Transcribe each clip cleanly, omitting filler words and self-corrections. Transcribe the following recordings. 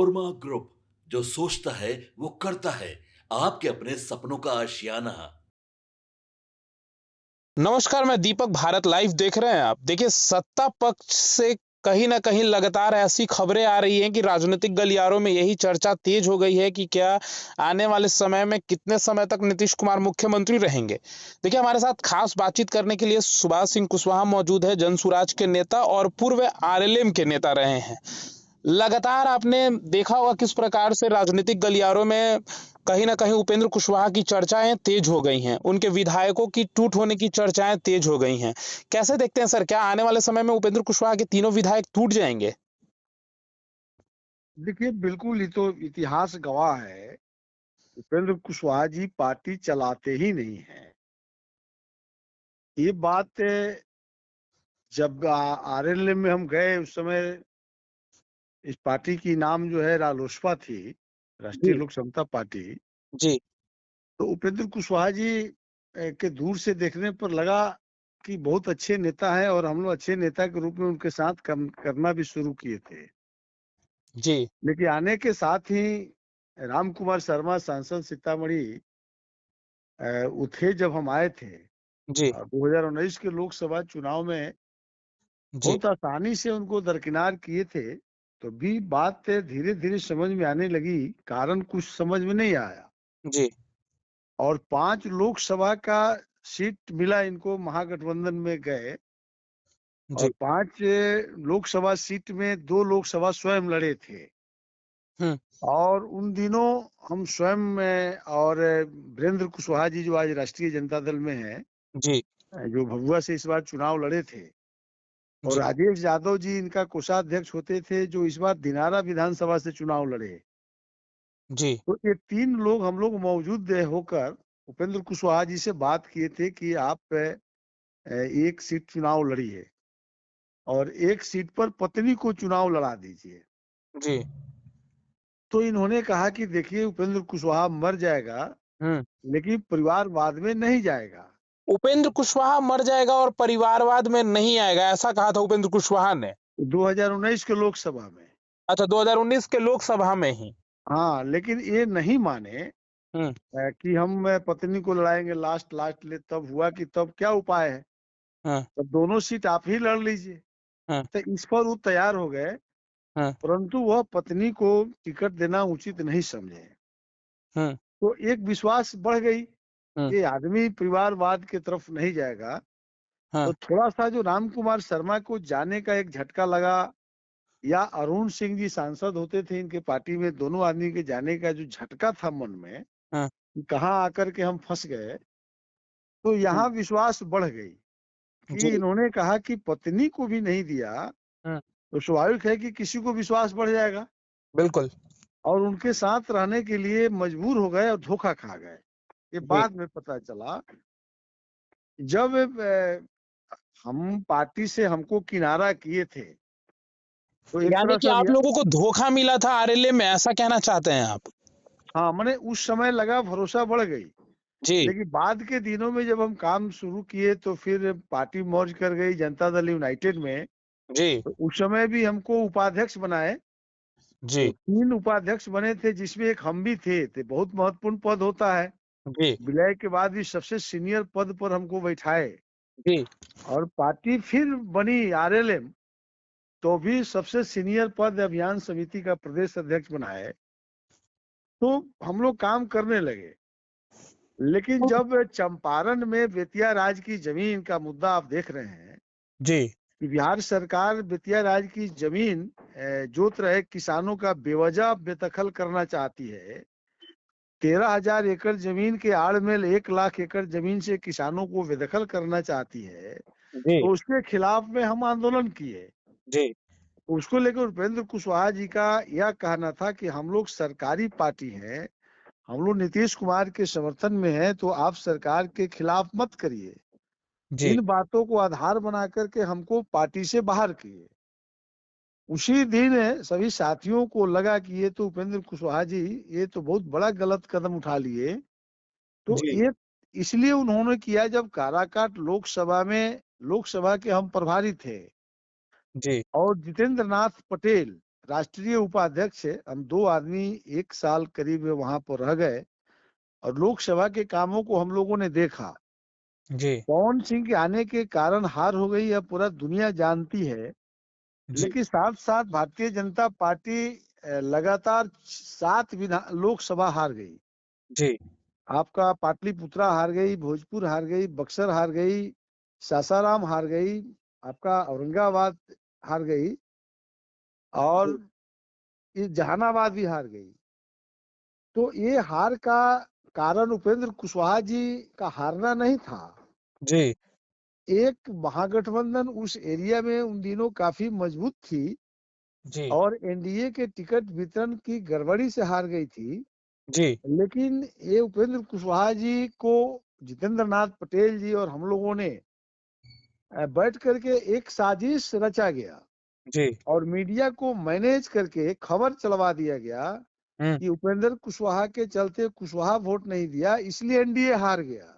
नोरमा group, जो सोचता है वो करता है। आपके अपने सपनों का आशियाना। नमस्कार, मैं दीपक। भारत लाइव देख रहे हैं आप। देखिए, सत्ता पक्ष से कहीं न कहीं लगातार ऐसी खबरें आ रही हैं कि राजनीतिक गलियारों में यही चर्चा तेज हो गई है कि क्या आने वाले समय में कितने समय तक नीतीश कुमार मुख्यमंत्री रहेंगे। देखिए, हमारे साथ खास बातचीत करने के लिए सुभाष सिंह कुशवाहा मौजूद है, जनसुराज के नेता और पूर्व आरएलएम के नेता रहे हैं। लगातार आपने देखा होगा किस प्रकार से राजनीतिक गलियारों में कहीं न कहीं उपेंद्र कुशवाहा की चर्चाएँ तेज हो गई हैं। उनके विधायकों की टूट होने की चर्चाएँ तेज हो गई हैं। कैसे देखते हैं सर, क्या आने वाले समय में उपेंद्र कुशवाहा के तीनों विधायक टूट जाएँगे? देखिए, बिल्कुल ये तो इतिहास गवाह है। उपेंद्र कुशवाहा जी पार्टी चलाते ही नहीं हैं। ये बात जब आरएलएम में हम गए उस समय इस पार्टी की नाम जो है रालोसपा थी, राष्ट्रीय जी, लोक समता पार्टी। जी, तो उपेंद्र कुशवाहा जी के दूर से देखने पर लगा कि बहुत अच्छे नेता हैं और हम लोग अच्छे नेता के रूप में उनके साथ काम करना भी शुरू किए थे। जी, लेकिन आने के साथ ही राम कुमार शर्मा सांसद सीतामढ़ी वो थे जब हम आए थे जी, 2019 के लोकसभा चुनाव में जी, बहुत आसानी से उनको दरकिनार किए थे। तो भी बात धीरे-धीरे समझ में आने लगी, कारण कुछ समझ में नहीं आया जी, और 5 लोकसभा का सीट मिला इनको, महागठबंधन में गए और जी। 5 लोकसभा सीट में 2 लोकसभा स्वयं लड़े थे हुँ, और उन दिनों हम स्वयं और वीरेंद्र कुशवाहा जी जो आज राष्ट्रीय जनता दल में हैं, जी, जो भभुआ से इस बार चुनाव लड़े थे और जी, राजेश यादव जी इनका कोषाध्यक्ष होते थे जो इस बार दिनारा विधानसभा से चुनाव लड़े। जी, तो ये 3 लोग हम लोग मौजूद होकर उपेंद्र कुशवाहा जी से बात किए थे कि आप एक सीट चुनाव लड़िए और एक सीट पर पत्नी को चुनाव लड़ा दीजिए। जी। तो इन्होंने कहा कि देखिए उपेंद्र कुशवाहा मर जाएगा, हुँ। लेकिन परिवारवाद में नहीं जाएगा। उपेंद्र कुशवाहा मर जाएगा और परिवारवाद में नहीं आएगा, ऐसा कहा था उपेंद्र कुशवाहा ने। 2019 के लोकसभा में। अच्छा, 2019 के लोकसभा में ही। हाँ, लेकिन ये नहीं माने हुँ, कि हम पत्नी को लड़ाएँगे लास्ट लास्ट ले तब हुआ कि तब क्या उपाय है? हाँ, तब दोनों सीट आप ही लड़ लीजिए। हाँ, तो इस पर वो तैयार हो गए, हाँ, परंतु वह पत्नी को टिकट देना उचित नहीं समझे। हुँ, तो एक विश्वास बढ़ गई, हुँ, ये आदमी परिवारवाद की तरफ नहीं जाएगा। हाँ, तो थोड़ा-सा जो राम कुमार शर्मा को जाने का एक झटका लगा या अरुण सिंह जी सांसद होते थे इनके पार्टी में, दोनों आदमी के जाने का जो झटका था मन में, हाँ, कि कहाँ आकर के हम फँस गए, तो हुँ, यहाँ विश्वास बढ़ गई कि जी, इन्होंने कहा कि पत्नी को भी नहीं दिया, हुँ, तो स्वाभाविक है कि किसी को विश्वास बढ़ जाएगा बिल्कुल, और उनके साथ रहने के लिए मजबूर हो गए और धोखा खा गए। ये जी। बाद में पता चला जब हम पार्टी से हमको किनारा किए थे, तो एक यानी तरह कि से आप लोगों को धोखा मिला था आरएलए में, ऐसा कहना चाहते हैं आप? हाँ, माने उस समय लगा भरोसा बढ़ गई। जी, लेकिन बाद के दिनों में जब हम काम शुरू किए तो फिर पार्टी मर्ज कर गई जनता दल यूनाइटेड में, जी, तो उस समय भी हमको उपाध्यक्ष बनाए। तो जी, 3 उपाध्यक्ष बने थे जिसमें एक हम भी थे, तो बहुत महत्वपूर्ण पद होता है। जी, विलय के बाद भी सबसे सीनियर पद पर हमको बैठाए जी, और पार्टी फिर बनी आरएलएम, तो भी सबसे सीनियर पद अभियान समिति का प्रदेश अध्यक्ष बनाए। तो हम लोग काम करने लगे। लेकिन जब चंपारण में बेतिया राज की जमीन का मुद्दा आप देख रहे हैं जी, कि बिहार सरकार बेतिया राज की जमीन जोत रहे किसानों का बेवजह बेदखल करना चाहती है। 13,000 एकड़ जमीन के आड़ में 1 लाख एकड़ जमीन से किसानों को बेदखल करना चाहती है। जी, तो उसके खिलाफ में हम आंदोलन किए। जी, उसको लेकर उपेंद्र कुशवाहा जी का यह कहना था कि हम लोग सरकारी पार्टी हैं, हम लोग नीतीश कुमार के समर्थन में हैं, तो आप सरकार के खिलाफ मत करिए। जी, इन बातों को आधार बना कर के हमको पार्टी से बाहर किए। उसी दिन सभी साथियों को लगा कि ये तो उपेंद्र कुशवाहा जी ये तो बहुत बड़ा गलत कदम उठा लिए। तो जी, ये इसलिए उन्होंने किया जब काराकाट लोकसभा के हम प्रभारी थे जी, और जितेंद्र नाथ पटेल राष्ट्रीय उपाध्यक्ष है, हम 2 आदमी 1 साल करीब वहां पर रह गए और लोकसभा के कामों को हम लोगों ने देखा। जी, पवन सिंह के आने के कारण हार हो गई, यह पूरा दुनिया जानती है। जी, लेकिन साथ-साथ भारतीय जनता पार्टी लगातार 7 लोकसभा हार गई। जी, आपका पाटलिपुत्रा हार गई, भोजपुर हार गई, बक्सर हार गई, सासाराम हार गई, आपका औरंगाबाद हार गई और जी, ये जहानाबाद भी हार गई। तो ये हार का कारण उपेंद्र कुशवाहा जी का हारना नहीं था। जी, एक महागठबंधन उस एरिया में उन दिनों काफी मजबूत थी जी, और एनडीए के टिकट वितरण की गड़बड़ी से हार गई थी। जी, लेकिन ये उपेंद्र कुशवाहा जी को जितेंद्र नाथ पटेल जी और हम लोगों ने बैठ करके एक साजिश रचा गया जी, और मीडिया को मैनेज करके खबर चलवा दिया गया हुँ, कि उपेंद्र कुशवाहा के चलते कुशवाहा वोट नहीं दिया, इसलिए एनडीए हार गया।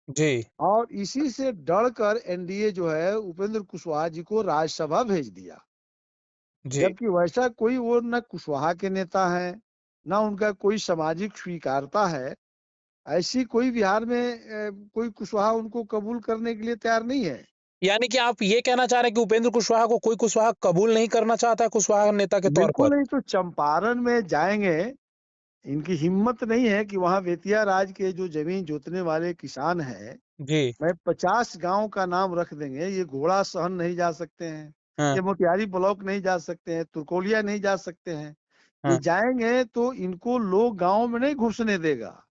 जी, और इसी से डर कर एनडीए जो है उपेंद्र कुशवाहा जी को राज्यसभा भेज दिया। जी। जबकि वैसा कोई वो न कुशवाहा के नेता है, न उनका कोई सामाजिक स्वीकारता है। ऐसी कोई बिहार में कोई कुशवाहा उनको कबूल करने के लिए तैयार नहीं है। यानी कि आप ये कहना चाह रहे हैं कि उपेंद्र कुशवाहा को कोई कुशवाहा कबूल नहीं करना चाहता है कुशवाहा नेता के तौर बिल्कुल पर? नहीं, तो चंपारण में जाएंगे, इनकी हिम्मत नहीं है कि वहां बेतिया राज के जो जमीन जोतने वाले किसान हैं, जी, मैं 50 गांव का नाम रख देंगे, ये घोड़ा सहन नहीं जा सकते हैं, हाँ, ये मोतिहारी ब्लॉक नहीं जा सकते हैं, तुरकोलिया नहीं जा सकते हैं। ये हाँ, जाएंगे तो इनको लोग गांव में नहीं घुसने देगा,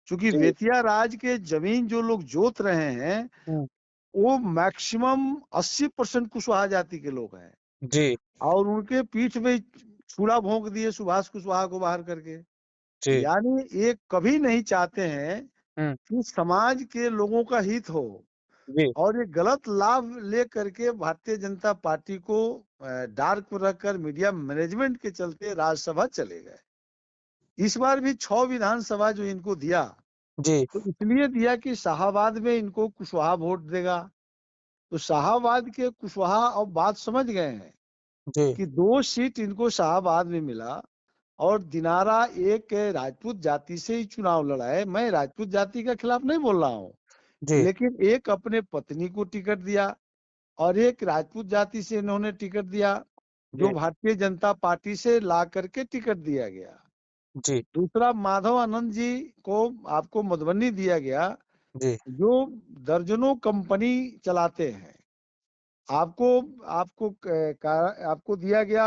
क्योंकि जी, बेतिया राज के जमीन जो लोग जोत रहे हैं हुँ, वो मैक्सिमम 80% कुशवाहा जाति के लोग हैं जी, और उनके पीठ में छुरा भोंक दिए सुभाष कुशवाहा को बाहर करके। जी, यानी ये कभी नहीं चाहते हैं हुँ, कि समाज के लोगों का हित हो जी, और ये गलत लाभ ले करके भारतीय जनता पार्टी को डार्क में रखकर मीडिया मैनेजमेंट के चलते राज्यसभा चले गए। इस बार भी 6 विधानसभा जो इनको दिया जी, तो इसलिए दिया कि शाहाबाद में इनको कुशवाहा वोट देगा। तो शाहाबाद के कुशवाहा अब बात समझ गए हैं जी, कि 2 सीट इनको शाहाबाद में मिला और दिनारा एक राजपूत जाति से ही चुनाव लड़ा है। मैं राजपूत जाति के खिलाफ नहीं बोल रहा हूँ, जी, लेकिन एक अपने पत्नी को टिकट दिया और एक राजपूत जाति से इन्होंने टिकट दिया, जो जी, भारतीय जनता पार्टी से ला करके टिकट दिया गया। जी, दूसरा माधव आनंद जी को आपको मधुबनी दिया गया, जी, जो दर्जनों कंपनी चलाते हैं। आपको आपको आपको दिया गया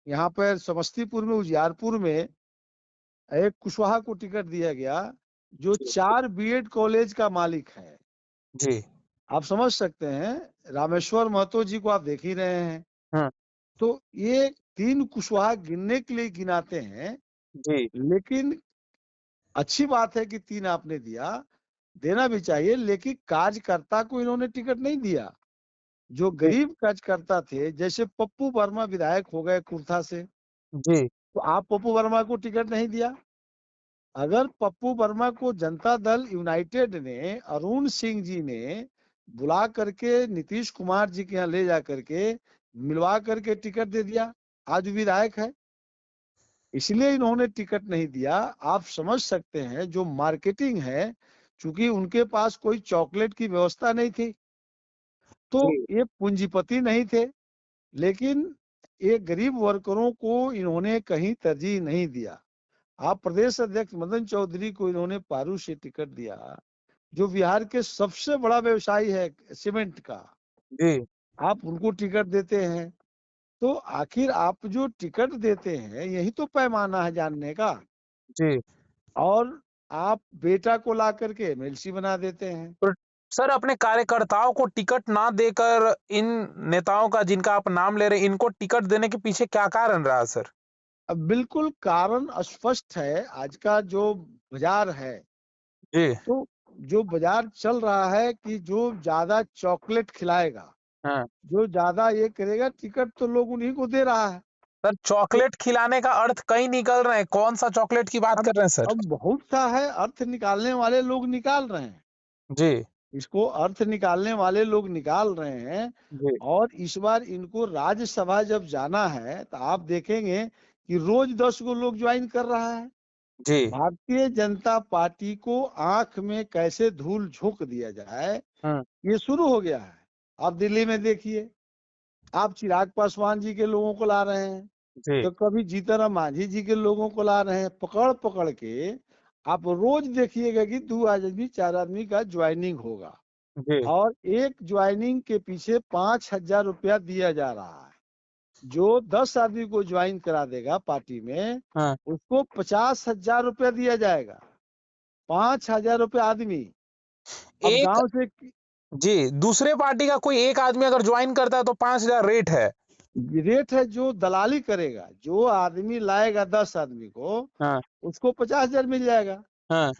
यहाँ पर समस्तीपुर में उजियारपुर में एक कुशवाहा को टिकट दिया गया, जो जी, 4 बीएड कॉलेज का मालिक है। जी, आप समझ सकते हैं, रामेश्वर महतो जी को आप देख ही रहे हैं। हाँ, तो ये 3 कुशवाहा गिनने के लिए गिनाते हैं, जी, लेकिन अच्छी बात है कि 3 आपने दिया, देना भी चाहिए, लेकिन कार्यकर्ता को इन्होंने टिकट नहीं दिया। जो जी, गरीब कार्यकर्ता थे, जैसे पप्पू वर्मा विधायक हो गए कुर्था से, जी, तो आप पप्पू वर्मा को टिकट नहीं दिया। अगर पप्पू वर्मा को जनता दल यूनाइटेड ने, अरुण सिंह जी ने बुला करके नीतीश कुमार जी के यहाँ ले जा करके मिलवा करके टिकट दे दिया, आज विधायक है। इसलिए इन्होंने टिकट नहीं दिया। आप समझ सकते हैं जो मार्केटिंग है, चूंकि उनके पास कोई चॉकलेट की व्यवस्था नहीं थी, तो जी, ये पूंजीपति नहीं थे, लेकिन ये गरीब वर्करों को इन्होंने कहीं तरजीह नहीं दिया। आप प्रदेश अध्यक्ष मदन चौधरी को इन्होंने पारू से टिकट दिया, जो बिहार के सबसे बड़ा व्यवसायी है सीमेंट का, जी, आप उनको टिकट देते हैं। तो आखिर आप जो टिकट देते हैं यही तो पैमाना है जानने का। जी। और आप बेटा को ला करके एमएलसी बना देते हैं। तो सर अपने कार्यकर्ताओं को टिकट ना देकर इन नेताओं का जिनका आप नाम ले रहे हैं, इनको टिकट देने के पीछे क्या कारण रहा सर? अब बिल्कुल कारण स्पष्ट है, आज का जो बाजार है, जी, तो जो बाजार चल रहा है कि जो ज्यादा चॉकलेट खिलाएगा, हाँ। जो ज्यादा ये करेगा, टिकट तो लोग उन्हीं को दे रहा है। सर तो चॉकलेट खिलाने का अर्थ कई निकल रहे हैं, कौन-सा चॉकलेट की बात अब कर रहे हैं सर? अब बहुत सा है, अर्थ निकालने वाले लोग निकाल रहे हैं। जी, इसको अर्थ निकालने वाले लोग निकाल रहे हैं। जी और इस बार इनको राज्यसभा जब जाना है तो आप देखेंगे कि रोज 10 गो लोग ज्वाइन कर रहा है। जी। भारतीय जनता पार्टी को आंख में कैसे धूल झोंक दिया जाए, हम्म। ये शुरू हो गया है। आप दिल्ली में देखिए, आप चिराग पासवान जी के लोगों को ला रहे हैं, जी तो कभी जीतन मांझी जी के लोगों को ला रहे हैं, पकड़ पकड़ के। आप रोज देखिएगा कि 2 आदमी 4 आदमी का ज्वाइनिंग होगा, जी। और एक ज्वाइनिंग के पीछे 5,000 रुपया दिया जा रहा है। जो 10 आदमी को ज्वाइन करा देगा पार्टी में, हाँ। उसको 50,000 रुपया दिया जाएगा। 5,000 रुपया आदमी। अब एक गांव से जी, दूसरे पार्टी का कोई एक आदमी अगर ज्वाइन करता है तो 5,000 रेट है। रेट है, जो दलाली करेगा, जो आदमी लाएगा 10 आदमी को, हाँ उसको 50,000 मिल जाएगा। हाँ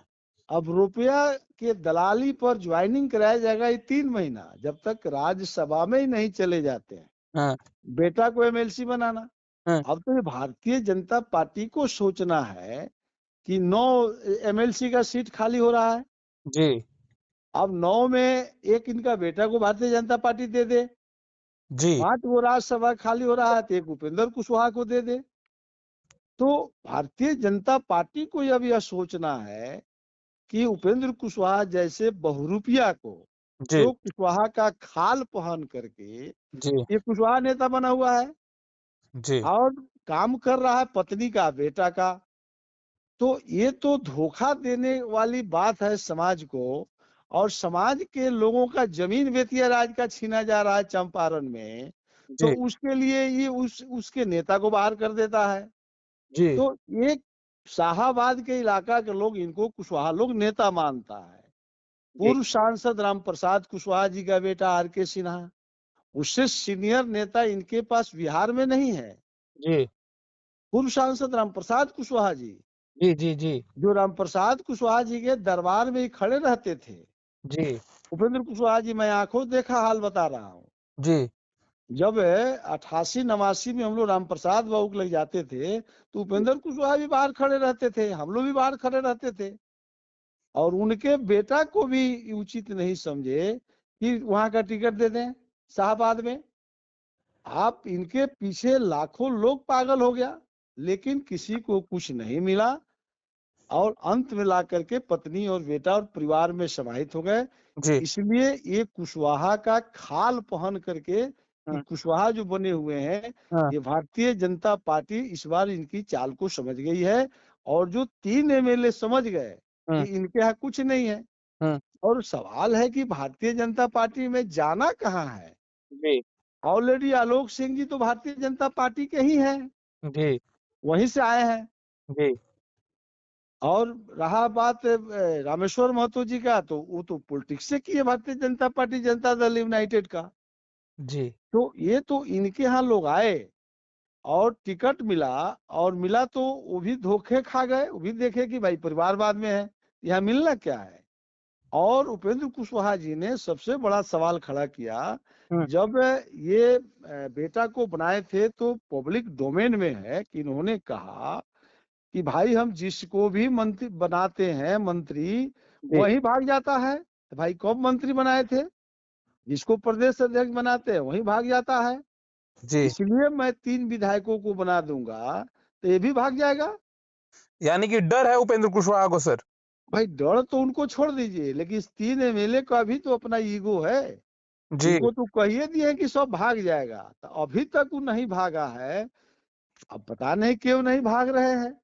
अब रुपया के दलाली पर ज्वाइनिंग कराया जाएगा ये 3 महीना, जब तक राज्यसभा में ही नहीं चले जाते हैं। हाँ बेटा को एमएलसी बनाना। हाँ। अब तो ये भारतीय जनता पार्टी को सोचना है कि 9 एमएलसी का सीट खाली हो रहा है। जी अब 9 में एक इनका बेटा को भारतीय जनता पार्टी दे दे। जी 5 वो राज्यसभा खाली हो रहा है तो एक उपेंद्र कुशवाहा को दे दे। तो भारतीय जनता पार्टी को अब यह सोचना है कि उपेंद्र कुशवाहा जैसे बहुरूपिया को, जी जो कुशवाहा का खाल पहन करके जी ये कुशवाहा नेता बना हुआ है जी और काम कर रहा है पत्नी का, बेटा का। तो ये तो धोखा देने वाली बात है समाज को। और समाज के लोगों का जमीन बेतिया राज का छीना जा रहा है चंपारण में, तो जी उसके लिए ये उसके नेता को बाहर कर देता है। जी तो एक शाहाबाद के इलाका के लोग इनको कुशवाहा लोग नेता मानता है। जी पूर्व सांसद रामप्रसाद कुशवाहा जी का बेटा आर.के. सिन्हा, उससे सीनियर नेता इनके पास बिहार में नहीं है। जी पूर्व सांसद रामप्रसाद कुशवाहा जी, जी जी जी जो रामप्रसाद कुशवाहा जी के दरबार में ही खड़े रहते थे। जी उपेंद्र कुशवाहा जी, मैं आंखों देखा हाल बता रहा हूँ। जी जब 88-89 में हम लोग रामप्रसाद बाबू के लग जाते थे, तो उपेंद्र कुशवाहा भी बाहर खड़े रहते थे, हम लोग भी बाहर खड़े रहते थे। और उनके बेटा को भी उचित नहीं समझे कि वहां का टिकट दे दें शाहबाद में। आप इनके पीछे लाखों लोग पागल हो गया, लेकिन किसी को कुछ नहीं मिला। और अंत में ला करके पत्नी और बेटा और परिवार में समाहित हो गए। जी। इसलिए ये कुशवाहा का खाल पहन करके, ये हाँ कुशवाहा जो बने हुए हैं, हाँ ये भारतीय जनता पार्टी इस बार इनकी चाल को समझ गई है। और जो 3 एमएलए समझ गए कि हाँ इनके यहाँ कुछ नहीं है। हाँ। और सवाल है कि भारतीय जनता पार्टी में जाना कहाँ है। जी ऑलरेडी आलोक सिंह जी तो भारतीय जनता पार्टी के ही हैं, जी वहीं से आए हैं। जी और रहा बात रामेश्वर महतो जी का, तो वो तो पॉलिटिक्स से की है भारतीय जनता पार्टी, जनता दल यूनाइटेड का। जी तो ये तो इनके यहाँ लोग आए और टिकट मिला, और मिला तो वो भी धोखे खा गए। वो भी देखे कि भाई परिवारवाद में है, यहाँ मिलना क्या है। और उपेंद्र कुशवाहा जी ने सबसे बड़ा सवाल खड़ा किया। हाँ जब ये बेटा को बनाए थे तो पब्लिक डोमेन में है कि इन्होंने कहा कि भाई हम जिसको भी मंत्री बनाते हैं मंत्री, जी वही भाग जाता है। तो भाई कब मंत्री बनाए थे? जिसको प्रदेश अध्यक्ष बनाते हैं वही भाग जाता है। जी। इसलिए मैं 3 विधायकों को बना दूंगा, तो ये भी भाग जाएगा। यानी कि डर है उपेंद्र कुशवाहा को सर। भाई डर तो उनको छोड़ दीजिए, लेकिन इस 3 एमएलए का भी तो अपना ईगो है। जी इनको तो कहिए दिए कि सब भाग जाएगा, तो अभी तक वो नहीं भागा है। अब पता नहीं क्यों नहीं भाग रहे हैं।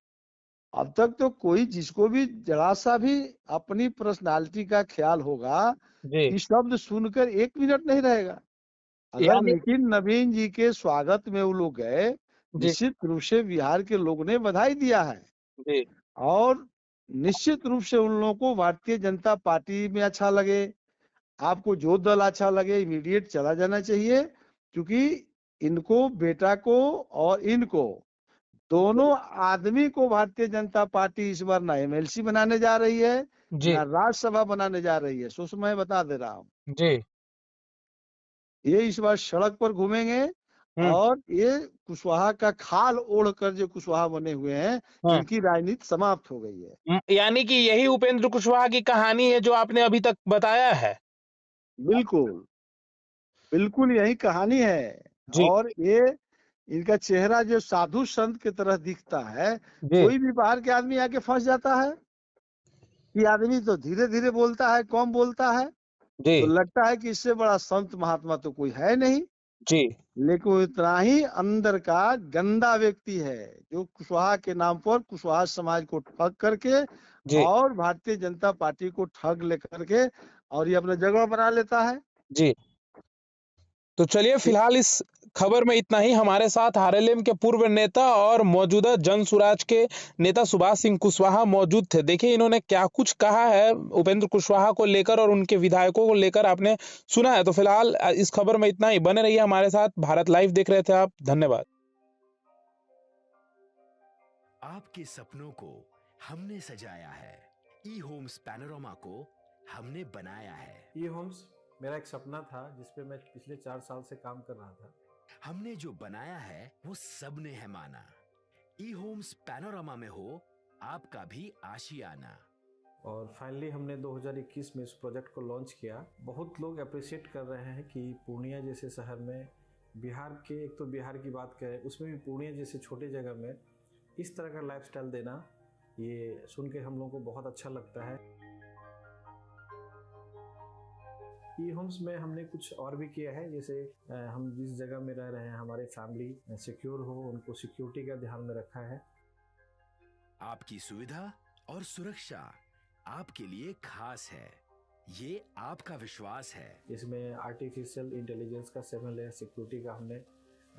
अब तक तो कोई जिसको भी जरा सा भी अपनी पर्सनालिटी का ख्याल होगा, जी। इस शब्द सुनकर 1 मिनट नहीं रहेगा। अगर यानी नितिन नवीन जी के स्वागत में वो लोग गए, जी निश्चित रूप से बिहार के लोगों ने बधाई दिया है। जी और निश्चित रूप से उन लोगों को भारतीय जनता पार्टी में अच्छा लगे, आपको जो दल अच्छा लगे इमीडिएट चला जाना चाहिए। क्योंकि इनको, बेटा को और इनको, दोनों आदमी को भारतीय जनता पार्टी इस बार ना एमएलसी बनाने जा रही है, जी ना राज्यसभा बनाने जा रही है। सो मैं बता दे रहा हूँ, जी। ये इस बार सड़क पर घूमेंगे। हम्म। और ये कुशवाहा का खाल ओढ़ कर जो कुशवाहा बने हुए हैं, हाँ। इनकी राजनीति समाप्त हो गई है। यानी कि यही उपेंद्र कुशवाहा की कहानी है जो आपने अभी तक बताया है। बिल्कुल, बिल्कुल यही कहानी है। जी और ये इनका चेहरा जो साधु संत की तरह दिखता है, जी कोई भी बाहर के आदमी आके फंस जाता है कि आदमी तो धीरे-धीरे बोलता है, कम बोलता है, तो जी लगता है कि इससे बड़ा संत महात्मा तो कोई है नहीं। जी लेकिन वो इतना ही अंदर का गंदा व्यक्ति है, जो कुशवाहा के नाम पर कुशवाहा समाज को ठग करके जी और भारतीय जनता पार्टी को ठग लेकर के और ये अपना जगह बना लेता है। जी। तो चलिए फिलहाल इस खबर में इतना ही। हमारे साथ आरएलएम के पूर्व नेता और मौजूदा जन सुराज के नेता सुभाष सिंह कुशवाहा मौजूद थे। देखिए इन्होंने क्या कुछ कहा है उपेंद्र कुशवाहा को लेकर और उनके विधायकों को लेकर, आपने सुना है। तो फिलहाल इस खबर में इतना ही। बने रहिए हमारे साथ। भारत लाइव देख रहे थे आप। धन्यवाद। आपके सपनों को हमने सजाया है, ई होम्स पैनोरामा को हमने बनाया है। ई होम्स मेरा एक सपना था जिस पे मैं पिछले 4 साल से काम कर रहा था। हमने जो बनाया है वो सबने है माना। ई होम्स पैनोरामा में हो आपका भी आशियाना। और फाइनली हमने 2021 में इस प्रोजेक्ट को लॉन्च किया। बहुत लोग अप्रिशिएट कर रहे हैं कि पूर्णिया जैसे शहर में, बिहार के, एक तो बिहार की बात करें उसमें भी पूर्णिया जैसे छोटे जगह में इस तरह का लाइफस्टाइल देना, ये सुन के हम लोगों को बहुत अच्छा लगता है। ई होम्स में हमने कुछ और भी किया है, जैसे हम जिस जगह में रह रहे हैं हमारे फैमिली सिक्योर हो, उनको सिक्योरिटी का ध्यान में रखा है। आपकी सुविधा और सुरक्षा आपके लिए खास है, ये आपका विश्वास है। इसमें आर्टिफिशियल इंटेलिजेंस का 7 लेयर सिक्योरिटी का हमने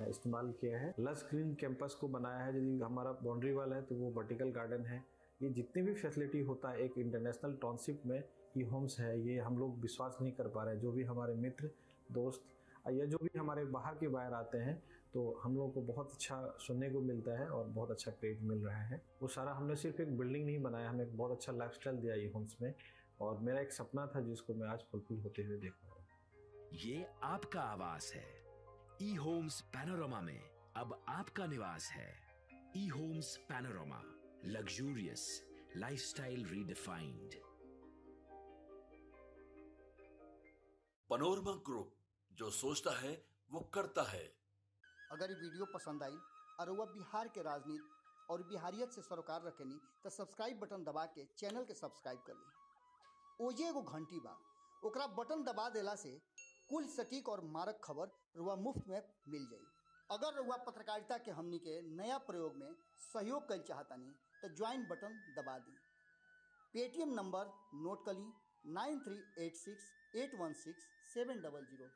इस्तेमाल किया है। लस ग्रीन कैंपस को बनाया है। यदि हमारा बाउंड्री वाल है तो वो वर्टिकल गार्डन है। ये जितनी भी फैसिलिटी होता है एक इंटरनेशनल टाउनशिप में ई होम्स है, ये हम लोग विश्वास नहीं कर पा रहे हैं। जो भी हमारे मित्र दोस्त या जो भी हमारे बाहर के बाहर आते हैं तो हम लोगों को बहुत अच्छा सुनने को मिलता है और बहुत अच्छा क्रेडिट मिल रहा है। वो सारा हमने सिर्फ एक बिल्डिंग नहीं बनाया, हमें एक बहुत अच्छा लाइफस्टाइल दिया ई होम्स में। और मेरा एक सपना था जिसको मैं आज फुलफिल होते हुए देख रहा हूँ। ये आपका आवास है। ई होम्स पैनोरामा में अब आपका निवास है। E homes Panorama, luxurious lifestyle redefined. Panorama group, जो सोचता है वो करता है। अगर ये वीडियो पसंद आई और वह बिहार के राजनीति और बिहारियत से सरोकार रखेनी तो सब्सक्राइब बटन दबा के चैनल के सब्सक्राइब कर ली। ओजे एगो घंटी बा, ओकरा बटन दबा देला से कुल सटीक और मारक खबर रुआ मुफ्त में मिल जाई। अगर रुआ पत्रकारिता के हमनी के नया प्रयोग में सहयोग कर चाहतानी तो ज्वाइन बटन दबा दी। पेटीएम नंबर नोट कर ली 9386816700।